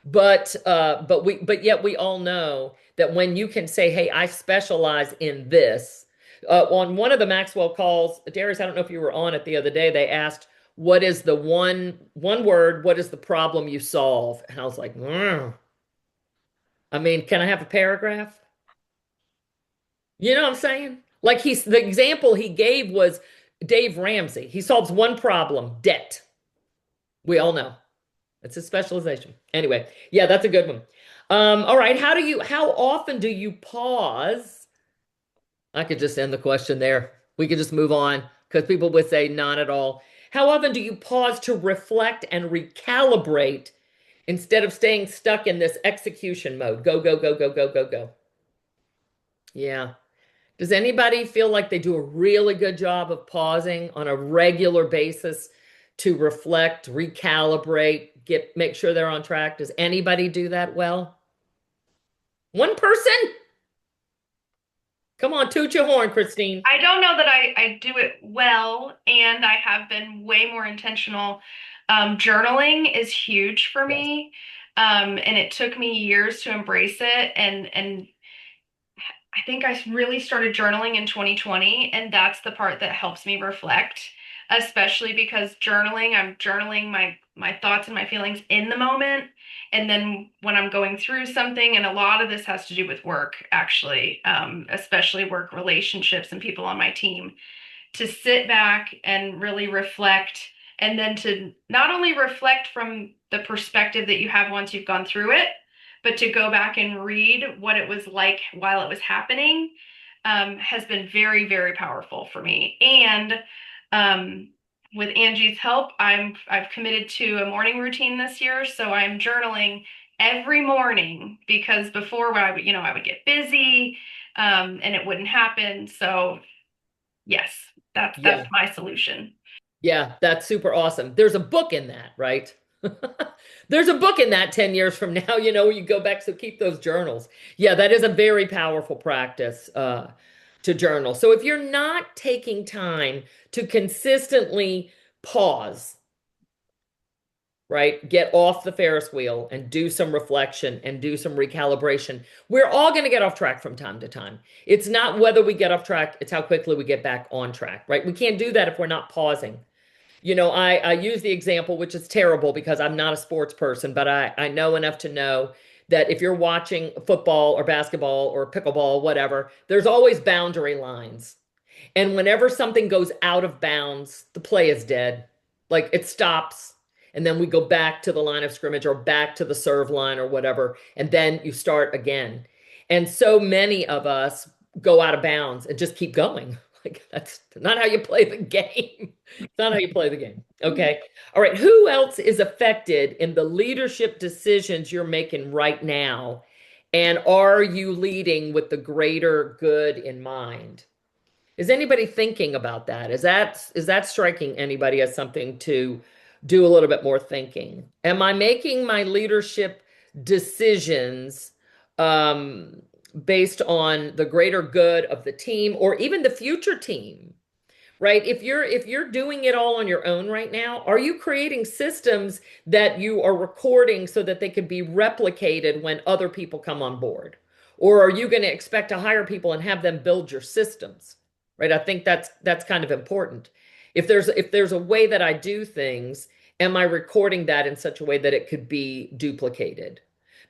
But yet we all know that when you can say, hey, I specialize in this. On one of the Maxwell calls, Darius, I don't know if you were on it the other day, they asked, what is the one word, what is the problem you solve? And I was like, I mean, can I have a paragraph? You know what I'm saying? Like the example he gave was Dave Ramsey. He solves one problem, debt. We all know. It's a specialization. Anyway, yeah, that's a good one. All right. How often do you pause? I could just end the question there. We could just move on because people would say not at all. How often do you pause to reflect and recalibrate instead of staying stuck in this execution mode? Go, go, go, go, go, go, go. Yeah. Does anybody feel like they do a really good job of pausing on a regular basis to reflect, recalibrate, make sure they're on track? Does anybody do that well? One person? Come on, toot your horn, Christine. I don't know that I do it well, and I have been way more intentional. Journaling is huge for Yes. me, and it took me years to embrace it. And I think I really started journaling in 2020, and that's the part that helps me reflect, especially because I'm journaling my thoughts and my feelings in the moment. And then when I'm going through something, and a lot of this has to do with work, actually, especially work relationships and people on my team, to sit back and really reflect, and then to not only reflect from the perspective that you have once you've gone through it, but to go back and read what it was like while it was happening, has been very, very powerful for me. And with Angie's help, I've committed to a morning routine this year, so I'm journaling every morning, because before, I would get busy, and it wouldn't happen. So yes, that's Yeah. my solution. Yeah, that's super awesome. There's a book in that, right? There's a book in that 10 years from now, where you go back, so keep those journals. Yeah, that is a very powerful practice to journal. So if you're not taking time to consistently pause, right, get off the Ferris wheel and do some reflection and do some recalibration, we're all going to get off track from time to time. It's not whether we get off track, it's how quickly we get back on track, right? We can't do that if we're not pausing. I use the example, which is terrible because I'm not a sports person, but I know enough to know that if you're watching football or basketball or pickleball, whatever, there's always boundary lines. And whenever something goes out of bounds, the play is dead. Like it stops. And then we go back to the line of scrimmage or back to the serve line or whatever. And then you start again. And so many of us go out of bounds and just keep going. Like that's not how you play the game. It's not how you play the game. Okay. All right. Who else is affected in the leadership decisions you're making right now? And are you leading with the greater good in mind? Is anybody thinking about that? Is that striking anybody as something to do a little bit more thinking? Am I making my leadership decisions um, based on the greater good of the team or even the future team? Right? If you're doing it all on your own right now, are you creating systems that you are recording so that they can be replicated when other people come on board? Or are you going to expect to hire people and have them build your systems? Right? I think that's kind of important. If there's a way that I do things, am I recording that in such a way that it could be duplicated?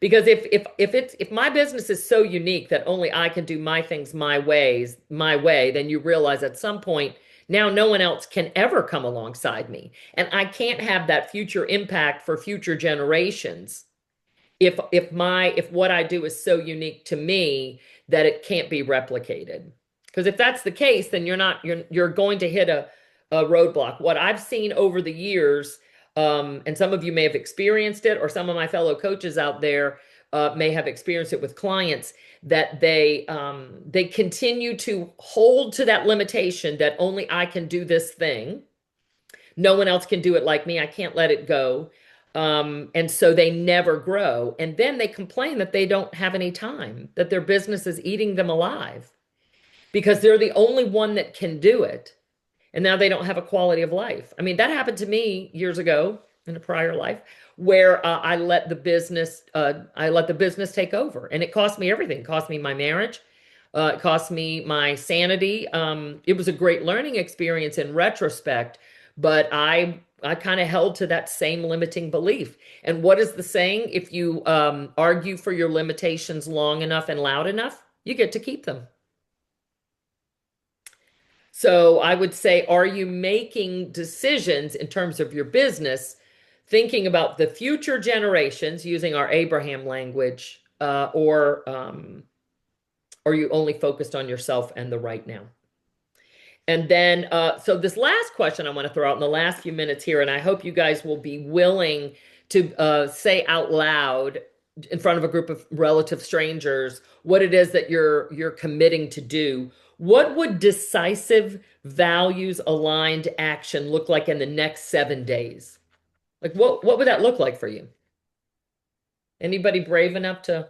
Because if my business is so unique that only I can do my things my way, then you realize at some point now no one else can ever come alongside me. And I can't have that future impact for future generations if what I do is so unique to me that it can't be replicated. Because if that's the case, then you're going to hit a roadblock. What I've seen over the years, and some of you may have experienced it, or some of my fellow coaches out there may have experienced it with clients, that they continue to hold to that limitation that only I can do this thing. No one else can do it like me. I can't let it go. And so they never grow. And then they complain that they don't have any time, that their business is eating them alive because they're the only one that can do it. And now they don't have a quality of life. I mean, that happened to me years ago in a prior life where I let the business take over, and it cost me everything. It cost me my marriage. It cost me my sanity. It was a great learning experience in retrospect, but I kind of held to that same limiting belief. And what is the saying? If you argue for your limitations long enough and loud enough, you get to keep them. So I would say, are you making decisions in terms of your business, thinking about the future generations using our Abraham language, or are you only focused on yourself and the right now? And then, so this last question I want to throw out in the last few minutes here, and I hope you guys will be willing to say out loud in front of a group of relative strangers what it is that you're committing to do. What would decisive, values aligned action look like in the next 7 days? Like what would that look like for you? Anybody brave enough to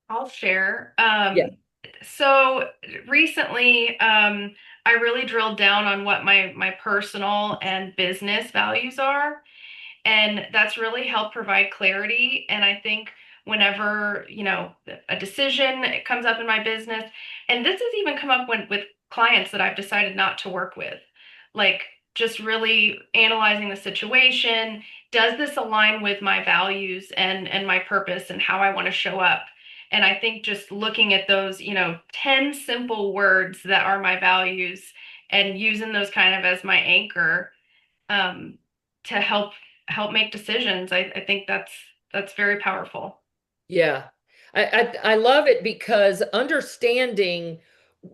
I'll share. Yeah. So recently, I really drilled down on what my personal and business values are. And that's really helped provide clarity. And I think whenever, a decision comes up in my business, and this has even come up with clients that I've decided not to work with, like just really analyzing the situation. Does this align with my values and my purpose and how I want to show up? And I think just looking at those, 10 simple words that are my values and using those kind of as my anchor, um, to help make decisions. I think that's very powerful. Yeah. I love it because understanding,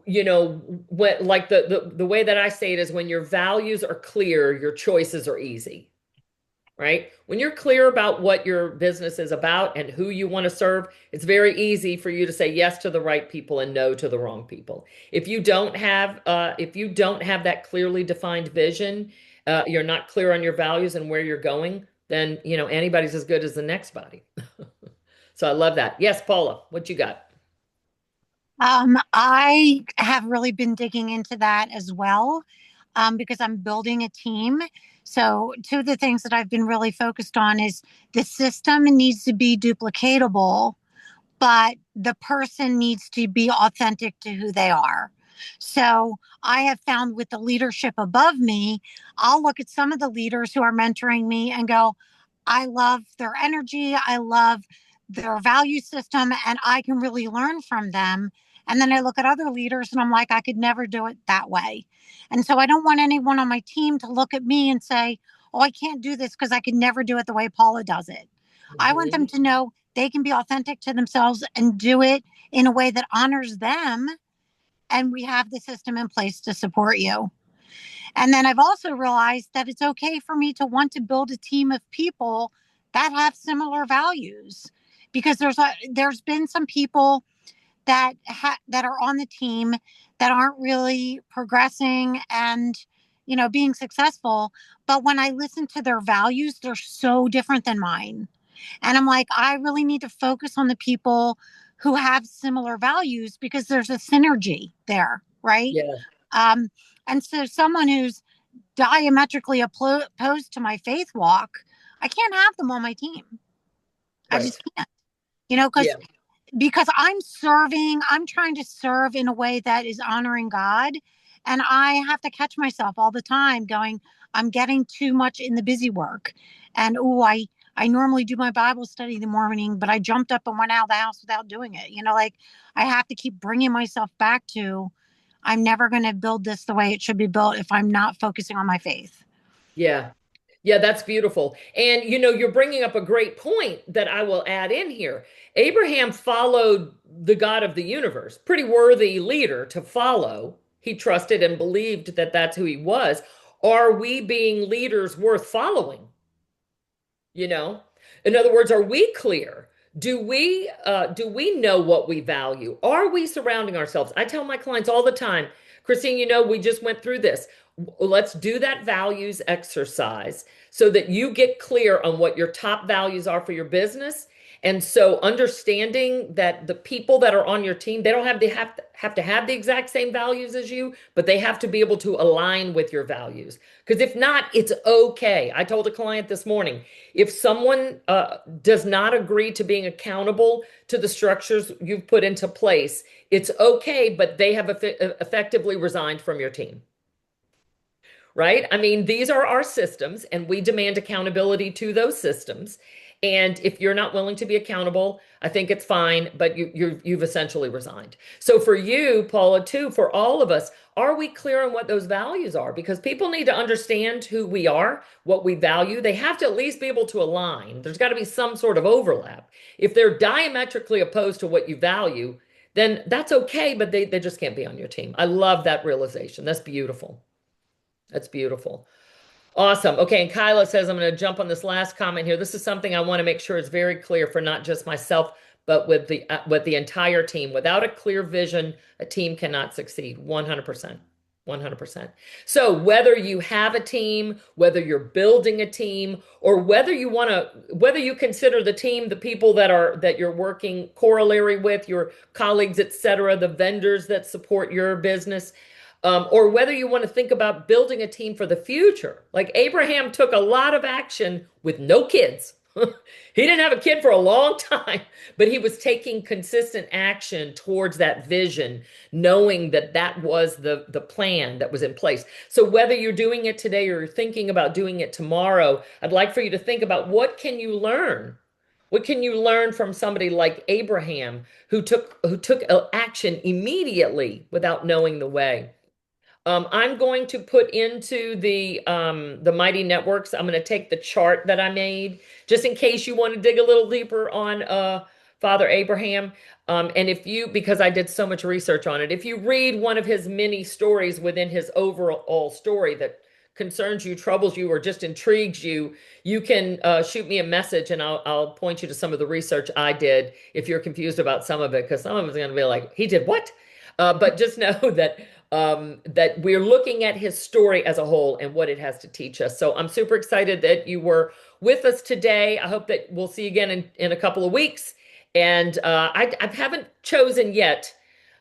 what like the way that I say it is when your values are clear, your choices are easy, right? When you're clear about what your business is about and who you want to serve, it's very easy for you to say yes to the right people and no to the wrong people. If you don't have that clearly defined vision, you're not clear on your values and where you're going, then anybody's as good as the next body. So I love that. Yes, Paula, what you got? I have really been digging into that as well, because I'm building a team. So, two of the things that I've been really focused on is the system needs to be duplicatable, but the person needs to be authentic to who they are. So, I have found with the leadership above me, I'll look at some of the leaders who are mentoring me and go, I love their energy. I love their value system, and I can really learn from them. And then I look at other leaders and I'm like, I could never do it that way. And so I don't want anyone on my team to look at me and say, oh, I can't do this because I could never do it the way Paula does it. I want them Mhm. to know they can be authentic to themselves and do it in a way that honors them. And we have the system in place to support you. And then I've also realized that it's okay for me to want to build a team of people that have similar values, because there's been some people that are on the team that aren't really progressing and being successful, but when I listen to their values, they're so different than mine. And I'm like, I really need to focus on the people who have similar values because there's a synergy there, right? Yeah, um, and so someone who's diametrically opposed to my faith walk, I can't have them on my team. I right. just can't, you know, Yeah, because I'm trying to serve in a way that is honoring God. And I have to catch myself all the time going, I'm getting too much in the busy work. And I normally do my Bible study in the morning, but I jumped up and went out of the house without doing it. Like I have to keep bringing myself back to, I'm never going to build this the way it should be built if I'm not focusing on my faith. yeah. Yeah, that's beautiful. And you're bringing up a great point that I will add in here. Abraham followed the God of the universe, pretty worthy leader to follow. He trusted and believed that that's who he was. Are we being leaders worth following? You know, in other words, are we clear? Do we know what we value? Are we surrounding ourselves? I tell my clients all the time, Christine, we just went through this. Let's do that values exercise so that you get clear on what your top values are for your business. And so understanding that the people that are on your team, they don't have the exact same values as you, but they have to be able to align with your values. Because if not, it's okay. I told a client this morning, if someone does not agree to being accountable to the structures you've put into place, it's okay, but they have effectively resigned from your team, right? I mean, these are our systems, and we demand accountability to those systems. And if you're not willing to be accountable, I think it's fine, but you've essentially resigned. So for you, Paula, too, for all of us, are we clear on what those values are? Because people need to understand who we are, what we value. They have to at least be able to align. There's got to be some sort of overlap. If they're diametrically opposed to what you value, then that's okay, but they just can't be on your team. I love that realization. That's beautiful. That's beautiful. Awesome. Okay, and Kyla says, I'm going to jump on this last comment here. This is something I want to make sure is very clear for not just myself, but with the entire team. Without a clear vision, a team cannot succeed. 100%. 100%. So whether you have a team, whether you're building a team, or whether you consider the team, the people that you're working corollary with, your colleagues, et cetera, the vendors that support your business, or whether you want to think about building a team for the future. Like Abraham took a lot of action with no kids. He didn't have a kid for a long time, but he was taking consistent action towards that vision, knowing that that was the plan that was in place. So whether you're doing it today or you're thinking about doing it tomorrow, I'd like for you to think about what can you learn? What can you learn from somebody like Abraham who took action immediately without knowing the way? I'm going to put into the Mighty Networks. I'm going to take the chart that I made just in case you want to dig a little deeper on Father Abraham. And because I did so much research on it, if you read one of his many stories within his overall story that concerns you, troubles you, or just intrigues you, you can shoot me a message and I'll point you to some of the research I did if you're confused about some of it, because some of it's going to be like, he did what? But just know that we're looking at his story as a whole and what it has to teach us. So I'm super excited that you were with us today. I hope that we'll see you again in a couple of weeks. And I haven't chosen yet,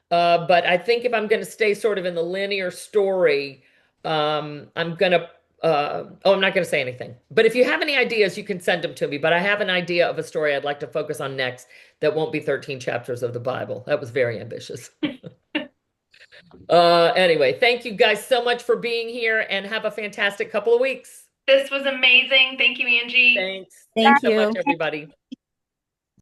but I think if I'm going to stay sort of in the linear story, I'm not going to say anything. But if you have any ideas, you can send them to me. But I have an idea of a story I'd like to focus on next that won't be 13 chapters of the Bible. That was very ambitious. Anyway, thank you guys so much for being here and have a fantastic couple of weeks. This was amazing. Thank you, Angie. Thanks. Thank so much, you. everybody.